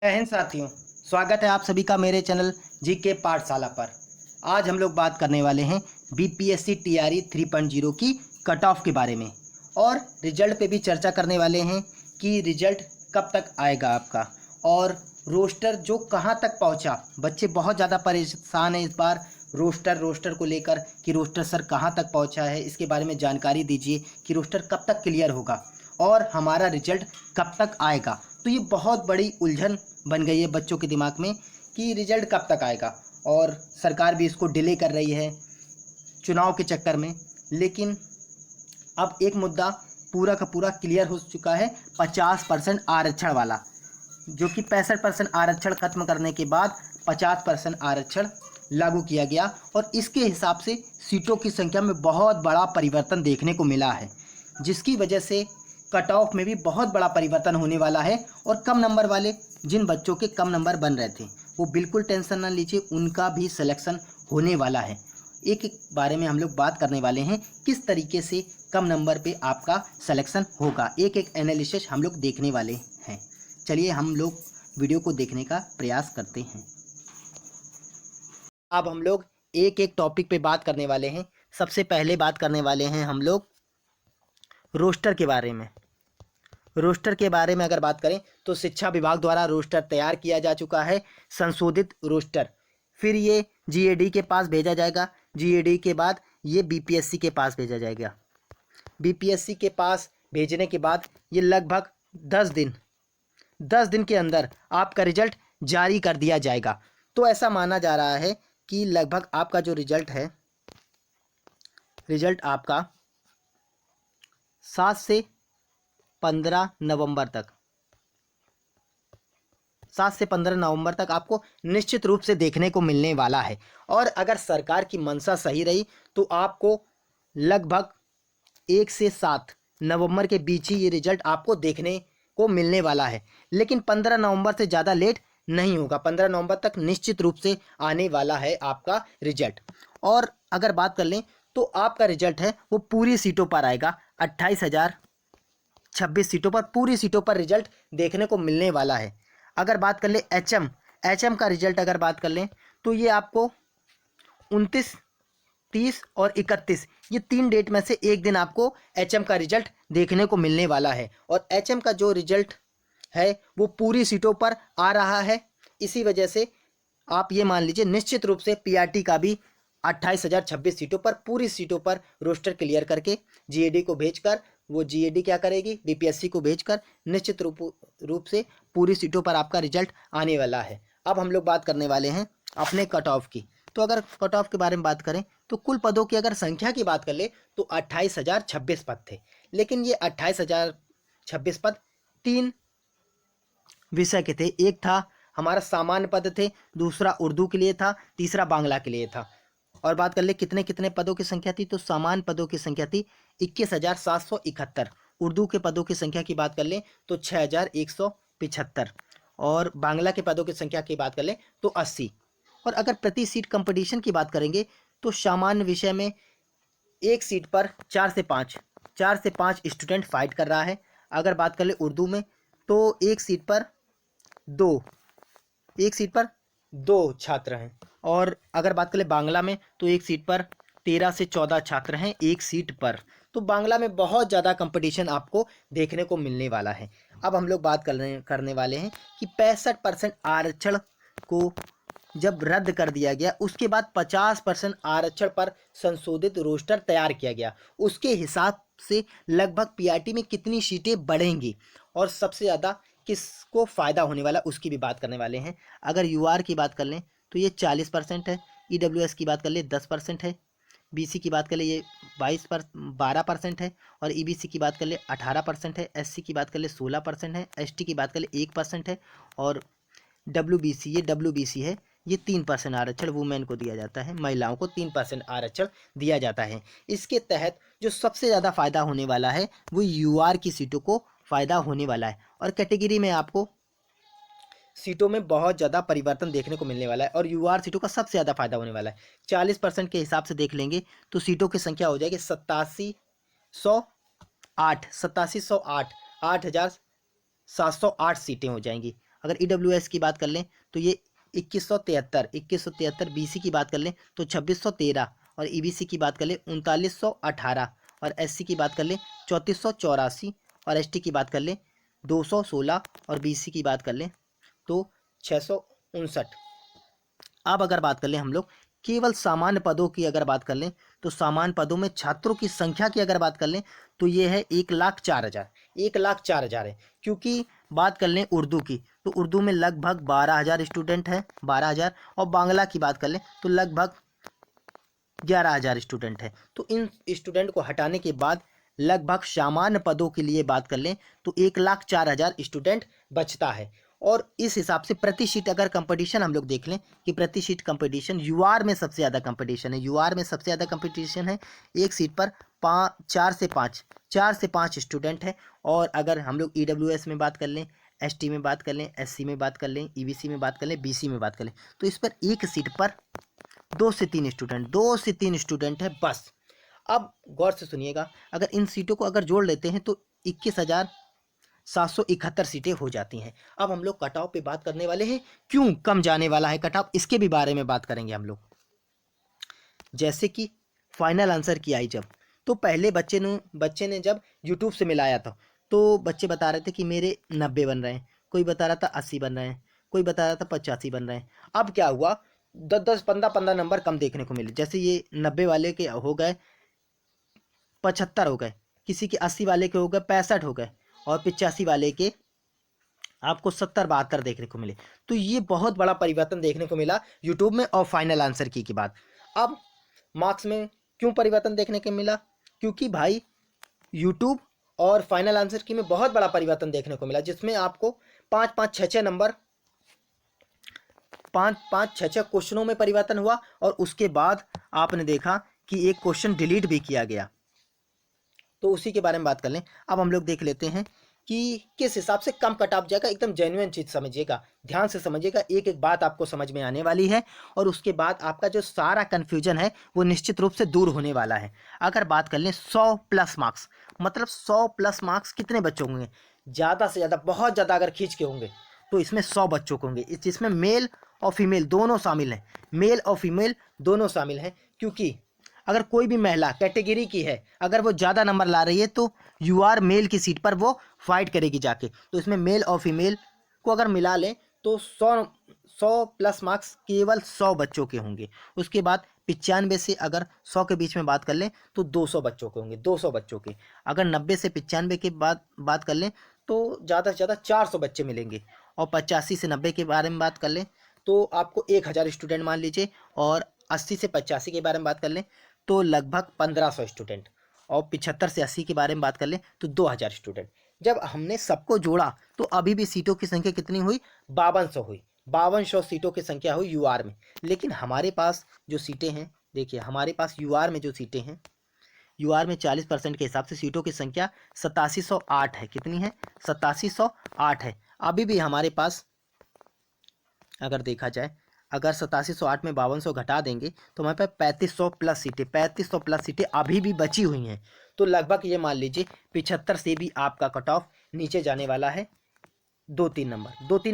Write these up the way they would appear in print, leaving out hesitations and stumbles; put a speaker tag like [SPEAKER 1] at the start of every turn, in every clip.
[SPEAKER 1] जय हिंद साथियों। स्वागत है आप सभी का मेरे चैनल जीके पाठशाला पर। आज हम लोग बात करने वाले हैं बीपीएससी टीआरई 3.0 की कट ऑफ के बारे में और रिजल्ट पे भी चर्चा करने वाले हैं कि रिजल्ट कब तक आएगा आपका और रोस्टर जो कहां तक पहुंचा। बच्चे बहुत ज़्यादा परेशान हैं इस बार रोस्टर को लेकर कि रोस्टर सर कहां तक पहुंचा है। इसके बारे में जानकारी दीजिए कि रोस्टर कब तक क्लियर होगा और हमारा रिजल्ट कब तक आएगा। तो ये बहुत बड़ी उलझन बन गई है बच्चों के दिमाग में कि रिजल्ट कब तक आएगा और सरकार भी इसको डिले कर रही है चुनाव के चक्कर में। लेकिन अब एक मुद्दा पूरा का पूरा क्लियर हो चुका है, 50% आरक्षण वाला, जो कि 65% आरक्षण खत्म करने के बाद 50% आरक्षण लागू किया गया और इसके हिसाब से सीटों की संख्या में बहुत बड़ा परिवर्तन देखने को मिला है, जिसकी वजह से कट ऑफ में भी बहुत बड़ा परिवर्तन होने वाला है। और कम नंबर वाले जिन बच्चों के कम नंबर बन रहे थे वो बिल्कुल टेंशन ना लीजिए, उनका भी सिलेक्शन होने वाला है। एक एक बारे में हम लोग बात करने वाले हैं किस तरीके से कम नंबर पे आपका सिलेक्शन होगा, एक एक एनालिसिस हम लोग देखने वाले हैं। चलिए हम लोग वीडियो को देखने का प्रयास करते हैं। अब हम लोग एक एक टॉपिक पे बात करने वाले हैं। सबसे पहले बात करने वाले हैं हम लोग रोस्टर के बारे में। रोस्टर के बारे में अगर बात करें तो शिक्षा विभाग द्वारा रोस्टर तैयार किया जा चुका है, संशोधित रोस्टर। फिर ये जीएडी के पास भेजा जाएगा, जीएडी के बाद ये बीपीएससी के पास भेजा जाएगा। बीपीएससी के पास भेजने के बाद ये लगभग 10 दिन के अंदर आपका रिजल्ट जारी कर दिया जाएगा। तो ऐसा माना जा रहा है कि लगभग आपका जो रिजल्ट आपका 7 से 15 नवंबर तक 7 से 15 नवंबर तक आपको निश्चित रूप से देखने को मिलने वाला है। और अगर सरकार की मंशा सही रही तो आपको लगभग 1 से 7 नवंबर के बीच ही ये रिजल्ट आपको देखने को मिलने वाला है। लेकिन 15 नवंबर से ज़्यादा लेट नहीं होगा, 15 नवंबर तक निश्चित रूप से आने वाला है आपका रिजल्ट। और अगर बात कर लें तो आपका रिजल्ट है वो पूरी सीटों पर आएगा, 28,026 सीटों पर, पूरी सीटों पर रिजल्ट देखने को मिलने वाला है। अगर बात कर ले एचएम का रिजल्ट अगर बात कर लें तो ये आपको 29, 30 और 31 ये 3 डेट में से एक दिन आपको एचएम का रिजल्ट देखने को मिलने वाला है। और एचएम का जो रिजल्ट है वो पूरी सीटों पर आ रहा है। इसी वजह से आप ये मान लीजिए निश्चित रूप से पीआरटी का भी 28,026 सीटों पर, पूरी सीटों पर रोस्टर क्लियर करके जीएडी को भेजकर, वो जीएडी क्या करेगी, बीपीएससी को भेजकर निश्चित रूप से पूरी सीटों पर आपका रिजल्ट आने वाला है। अब हम लोग बात करने वाले हैं अपने कट ऑफ की। तो अगर कट ऑफ के बारे में बात करें तो कुल पदों की अगर संख्या की बात कर ले तो 28,026 पद थे। लेकिन ये 28,026 पद 3 विषय के थे। एक था हमारा सामान्य पद थे, दूसरा उर्दू के लिए था, तीसरा बांग्ला के लिए था। और बात कर ले कितने कितने पदों की संख्या थी, तो सामान्य पदों की संख्या थी 21,771। उर्दू के पदों की संख्या की बात कर लें तो 6,175 और बांग्ला के पदों की संख्या की बात कर लें तो 80। और अगर प्रति सीट कंपटीशन की बात करेंगे तो सामान्य विषय में एक सीट पर 4 से 5 स्टूडेंट फाइट कर रहा है। अगर बात कर ले उर्दू में तो दो एक सीट पर 2 छात्र हैं। और अगर बात करें बांग्ला में तो एक सीट पर 13 से 14 छात्र हैं एक सीट पर। तो बांग्ला में बहुत ज़्यादा कंपटीशन आपको देखने को मिलने वाला है। अब हम लोग बात करने वाले हैं कि 65% आरक्षण को जब रद्द कर दिया गया उसके बाद 50% आरक्षण पर संशोधित रोस्टर तैयार किया गया, उसके हिसाब से लगभग पीआरटी में कितनी सीटें बढ़ेंगी और सबसे ज़्यादा किसको फ़ायदा होने वाला उसकी भी बात करने वाले हैं। अगर यूआर की बात कर लें तो ये 40% है, ईडब्ल्यूएस की बात कर ले 10% है, बीसी की बात कर ले ये 12% है और ईबीसी की बात कर ले 18% है, एससी की बात कर ले 16% है, एसटी की बात कर ले 1% है और डब्ल्यूबीसी है ये 3% आरक्षण वुमेन को दिया जाता है, महिलाओं को 3% आरक्षण दिया जाता है। इसके तहत जो सबसे ज़्यादा फायदा होने वाला है वो यूआर की सीटों को फायदा होने वाला है। और कैटेगरी में आपको सीटों में बहुत ज़्यादा परिवर्तन देखने को मिलने वाला है और यूआर सीटों का सबसे ज़्यादा फायदा होने वाला है। 40% के हिसाब से देख लेंगे तो सीटों की संख्या हो जाएगी 8708 8708 8,708 सीटें हो जाएंगी। अगर EWS की बात कर लें तो ये 2173, BC की बात कर लें तो 2613, और EBC की बात कर लें 3918, और SC की बात कर लें 3484, और ST की बात कर लें 216, और BC की बात कर लें तो 659। अब अगर बात कर लें हम लोग केवल सामान्य पदों की अगर बात कर लें तो सामान्य पदों में छात्रों की संख्या की अगर बात कर लें तो ये है 1,04,000, 1,04,000 है। क्योंकि बात कर लें उर्दू की तो उर्दू में लगभग 12,000 स्टूडेंट है, 12,000, और बांग्ला की बात कर लें तो लगभग 11,000 स्टूडेंट है। तो इन स्टूडेंट को हटाने के बाद लगभग सामान्य पदों के लिए बात कर लें तो 1,04,000 स्टूडेंट बचता है। और इस हिसाब से प्रति सीट अगर कंपटीशन हम लोग देख लें कि प्रति सीट कंपटीशन यूआर में सबसे ज़्यादा कंपटीशन है, यूआर में सबसे ज़्यादा कंपटीशन है। एक सीट पर 4 से 5 स्टूडेंट है। और अगर हम लोग EWS में बात कर लें, ST में बात कर लें, SC में बात कर लें, EBC में बात कर लें, BC में बात कर लें तो इस पर एक सीट पर 2 से 3 स्टूडेंट है बस। अब गौर से सुनिएगा, अगर इन सीटों को अगर जोड़ लेते हैं तो 21,771 सीटें हो जाती हैं। अब हम लोग कट ऑफ पे बात करने वाले हैं, क्यों कम जाने वाला है कट ऑफ, इसके भी बारे में बात करेंगे हम लोग। जैसे कि फाइनल आंसर की आई जब, तो पहले बच्चे ने जब यूट्यूब से मिलाया था तो बच्चे बता रहे थे कि मेरे 90 बन रहे हैं, कोई बता रहा था 80 बन रहे हैं, कोई बता रहा था 85 बन रहे हैं। अब क्या हुआ, 10-10, 15-15 नंबर कम देखने को मिले। जैसे ये 90 वाले के हो गए 75 हो गए, किसी के 80 वाले के हो गए 65 हो गए, और 85 वाले के आपको 70-72 देखने को मिले। तो ये बहुत बड़ा परिवर्तन देखने को मिला यूट्यूब में और फाइनल आंसर की बात। अब मार्क्स में क्यों परिवर्तन देखने को मिला, क्योंकि भाई यूट्यूब और फाइनल आंसर की में बहुत बड़ा परिवर्तन देखने को मिला, जिसमें आपको 5-5, 6-6 नंबर, 5-5, 6-6 क्वेश्चनों में परिवर्तन हुआ। और उसके बाद आपने देखा कि एक क्वेश्चन डिलीट भी किया गया। तो उसी के बारे में बात कर लें। अब हम लोग देख लेते हैं कि किस हिसाब से कम कट ऑफ जाएगा। एकदम जेन्युइन चीज़ समझिएगा, ध्यान से समझिएगा, एक एक बात आपको समझ में आने वाली है, और उसके बाद आपका जो सारा कन्फ्यूजन है वो निश्चित रूप से दूर होने वाला है। अगर बात कर लें 100+ मार्क्स, मतलब 100+ मार्क्स कितने बच्चों होंगे, ज़्यादा से ज़्यादा, बहुत ज़्यादा अगर खींच के होंगे तो इसमें 100 बच्चों को होंगे, जिसमें मेल और फीमेल दोनों शामिल हैं, मेल और फीमेल दोनों शामिल हैं। क्योंकि अगर कोई भी महिला कैटेगरी की है, अगर वो ज़्यादा नंबर ला रही है तो यूआर मेल की सीट पर वो फाइट करेगी जाके। तो इसमें मेल और फीमेल को अगर मिला लें तो 100+ मार्क्स केवल 100 बच्चों के होंगे। उसके बाद 95 से अगर 100 के बीच में बात कर लें तो 200 बच्चों के होंगे, 200 बच्चों के। अगर 90 से 95 के बाद बात कर लें तो ज़्यादा से ज़्यादा 400 बच्चे मिलेंगे। और 85 से 90 के बारे में बात कर लें तो आपको 1,000 स्टूडेंट मान लीजिए। और 80 से 85 के बारे में बात कर लें तो लगभग 1,500 स्टूडेंट। और 75 से 80 के बारे में बात कर लें तो 2,000 स्टूडेंट। जब हमने सबको जोड़ा तो अभी भी सीटों की संख्या कितनी हुई, 5200 हुई, 5200 सीटों की संख्या हुई यूआर में। लेकिन हमारे पास जो सीटें हैं, देखिए हमारे पास यूआर में जो सीटें हैं, यूआर में 40% के हिसाब से सीटों की संख्या 8708 है। कितनी है, 8708 है। अभी भी हमारे पास अगर देखा जाए, अगर 8708 में 5200 घटा देंगे तो हमारे पास 3500+ सीटें अभी भी बची हुई हैं। तो लगभग ये मान लीजिए 75 से भी आपका कट ऑफ नीचे जाने वाला है, 2-3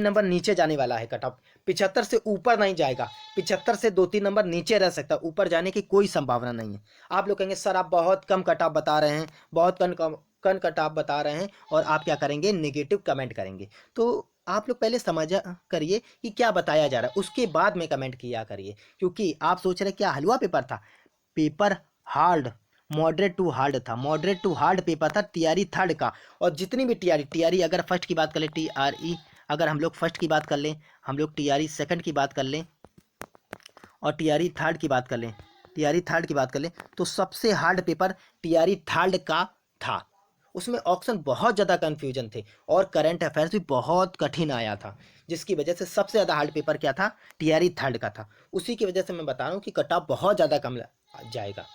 [SPEAKER 1] नंबर नीचे जाने वाला है कट ऑफ। 75 से ऊपर नहीं जाएगा, 75 से 2-3 नंबर नीचे रह सकता है, ऊपर जाने की कोई संभावना नहीं है। आप लोग कहेंगे सर आप बहुत कम कट ऑफ बता रहे हैं, बहुत कम कट ऑफ बता रहे हैं, और आप क्या करेंगे, नेगेटिव कमेंट करेंगे। तो आप लोग पहले समझा करिए कि क्या बताया जा रहा है, उसके बाद में कमेंट किया करिए। क्योंकि आप सोच रहे क्या हलवा पेपर था, paper hard, moderate to hard था, मॉडरेट टू हार्ड पेपर था टीआरई थर्ड का। और जितनी भी टीआरई अगर फर्स्ट की बात कर लें, टीआरई अगर हम लोग फर्स्ट की बात कर लें, हम लोग टीआरई सेकंड की बात कर लें, और टीआरई थर्ड की बात कर लें, टीआरई थर्ड की बात कर लें तो सबसे हार्ड पेपर टीआरई थर्ड का था। उसमें ऑप्शन बहुत ज़्यादा कन्फ्यूजन थे, और करंट अफेयर्स भी बहुत कठिन आया था, जिसकी वजह से सबसे ज़्यादा हार्ड पेपर क्या था, टीआरई थर्ड का था। उसी की वजह से मैं बता रहा हूँ कि कट ऑफ बहुत ज़्यादा कम जाएगा।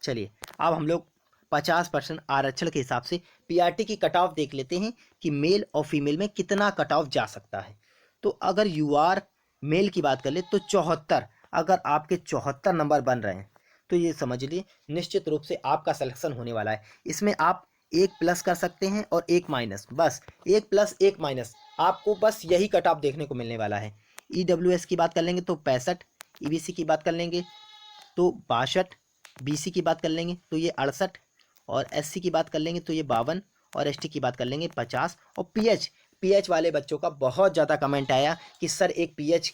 [SPEAKER 1] चलिए अब हम लोग 50% आरक्षण के हिसाब से पीआरटी की कट ऑफ देख लेते हैं कि मेल और फीमेल में कितना कट ऑफ जा सकता है। तो अगर यूआर मेल की बात कर ले तो 74, अगर आपके 74 नंबर बन रहे हैं तो ये समझ लीजिए निश्चित रूप से आपका सिलेक्शन होने वाला है। इसमें आप 1 प्लस कर सकते हैं और 1 माइनस, बस 1 प्लस 1 माइनस आपको बस यही कट ऑफ देखने को मिलने वाला है। EWS की बात कर लेंगे तो 65, EBC की बात कर लेंगे तो 62, BC की बात कर लेंगे तो ये 68, और SC की बात कर लेंगे तो ये 52, और ST की बात कर लेंगे 50। और PH वाले बच्चों का बहुत ज़्यादा कमेंट आया कि सर एक PH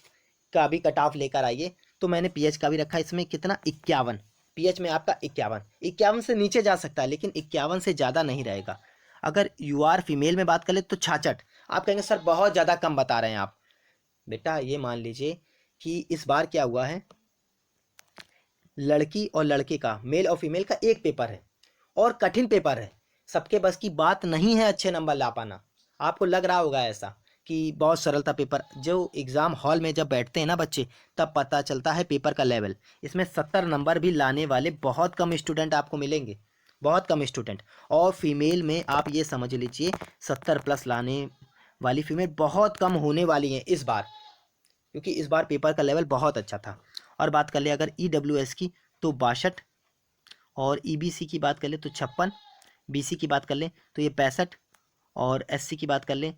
[SPEAKER 1] का भी कट ऑफ लेकर आइए, तो मैंने PH का भी रखा। इसमें कितना 51, PH में आपका 51 से नीचे जा सकता है, लेकिन 51 से ज़्यादा नहीं रहेगा। अगर UR फीमेल में बात करें तो 66। आप कहेंगे सर बहुत ज़्यादा कम बता रहे हैं आप। बेटा ये मान लीजिए कि इस बार क्या हुआ है, लड़की और लड़के का, मेल और फीमेल का एक पेपर है और कठिन पेपर है। सबके बस की बात नहीं है अच्छे नंबर ला पाना। आपको लग रहा होगा ऐसा कि बहुत सरल था पेपर। जो एग्ज़ाम हॉल में जब बैठते हैं ना बच्चे, तब पता चलता है पेपर का लेवल। इसमें 70 नंबर भी लाने वाले बहुत कम स्टूडेंट आपको मिलेंगे, बहुत कम स्टूडेंट। और फीमेल में आप ये समझ लीजिए 70 प्लस लाने वाली फीमेल बहुत कम होने वाली हैं इस बार, क्योंकि इस बार पेपर का लेवल बहुत अच्छा था। और बात कर ले अगर EWS की तो 62, और EBC की बात कर ले तो 56, BC की बात कर ले तो ये 65, और SC की बात कर ले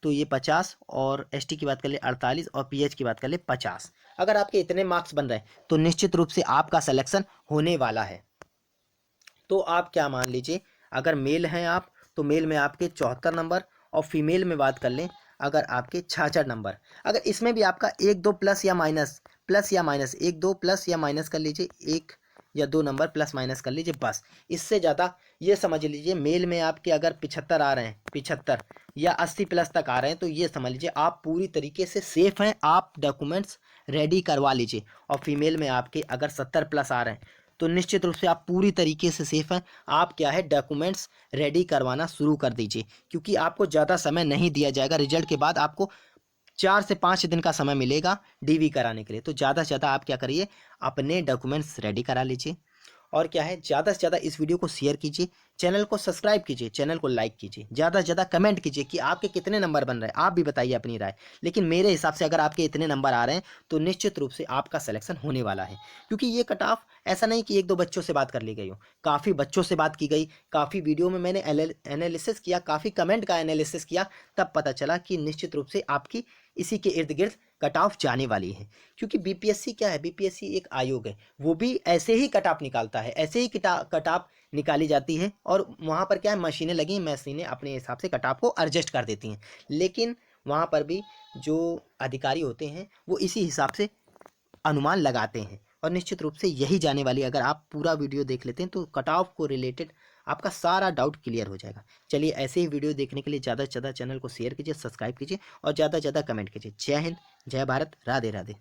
[SPEAKER 1] तो ये 50, और ST की बात कर ले 48, और PH की बात कर ले 50। अगर आपके इतने मार्क्स बन रहे हैं तो निश्चित रूप से आपका सिलेक्शन होने वाला है। तो आप क्या मान लीजिए, अगर मेल हैं आप तो मेल में आपके 74 नंबर, और फीमेल में बात कर लें अगर आपके 66 नंबर। अगर इसमें भी आपका 1-2 प्लस या माइनस 1-2 प्लस या माइनस कर लीजिए, 1 या 2 नंबर प्लस माइनस कर लीजिए बस। इससे ज़्यादा ये समझ लीजिए, मेल में आपके अगर 75 आ रहे हैं, 75 या 80 प्लस तक आ रहे हैं, तो ये समझ लीजिए आप पूरी तरीके से सेफ हैं, आप डॉक्यूमेंट्स रेडी करवा लीजिए। और फीमेल में आपके अगर 70 प्लस आ रहे हैं तो निश्चित रूप से आप पूरी तरीके से सेफ हैं। आप क्या है, डॉक्यूमेंट्स रेडी करवाना शुरू कर दीजिए, क्योंकि आपको ज़्यादा समय नहीं दिया जाएगा। रिजल्ट के बाद आपको 4 से 5 दिन का समय मिलेगा DV कराने के लिए। तो ज़्यादा से ज़्यादा आप क्या करिए, अपने डॉक्यूमेंट्स रेडी करा लीजिए। और क्या है, ज़्यादा से ज़्यादा इस वीडियो को शेयर कीजिए, चैनल को सब्सक्राइब कीजिए, चैनल को लाइक कीजिए, ज़्यादा से ज़्यादा कमेंट कीजिए कि आपके कितने नंबर बन रहे हैं। आप भी बताइए अपनी राय। लेकिन मेरे हिसाब से अगर आपके इतने नंबर आ रहे हैं तो निश्चित रूप से आपका सिलेक्शन होने वाला है, क्योंकि ये कट ऑफ ऐसा नहीं कि 1-2 बच्चों से बात कर ली गई हो, काफ़ी बच्चों से बात की गई, काफ़ी वीडियो में मैंने एनालिसिस किया, काफ़ी कमेंट का एनालिसिस किया, तब पता चला कि निश्चित रूप से आपकी इसी के इर्द गिर्द कट ऑफ जाने वाली है। क्योंकि BPSC क्या है, BPSC एक आयोग है, वो भी ऐसे ही कट ऑफ निकालता है, ऐसे ही कट ऑफ निकाली जाती है। और वहाँ पर क्या है, मशीनें लगी, मशीनें अपने हिसाब से कट ऑफ को एडजस्ट कर देती हैं। लेकिन वहाँ पर भी जो अधिकारी होते हैं वो इसी हिसाब से अनुमान लगाते हैं, और निश्चित रूप से यही जाने वाली। अगर आप पूरा वीडियो देख लेते हैं तो कट ऑफ को रिलेटेड आपका सारा डाउट क्लियर हो जाएगा। चलिए, ऐसे ही वीडियो देखने के लिए ज़्यादा से ज़्यादा चैनल को शेयर कीजिए, सब्सक्राइब कीजिए, और ज़्यादा से ज़्यादा कमेंट कीजिए। जय हिंद, जय भारत, राधे राधे।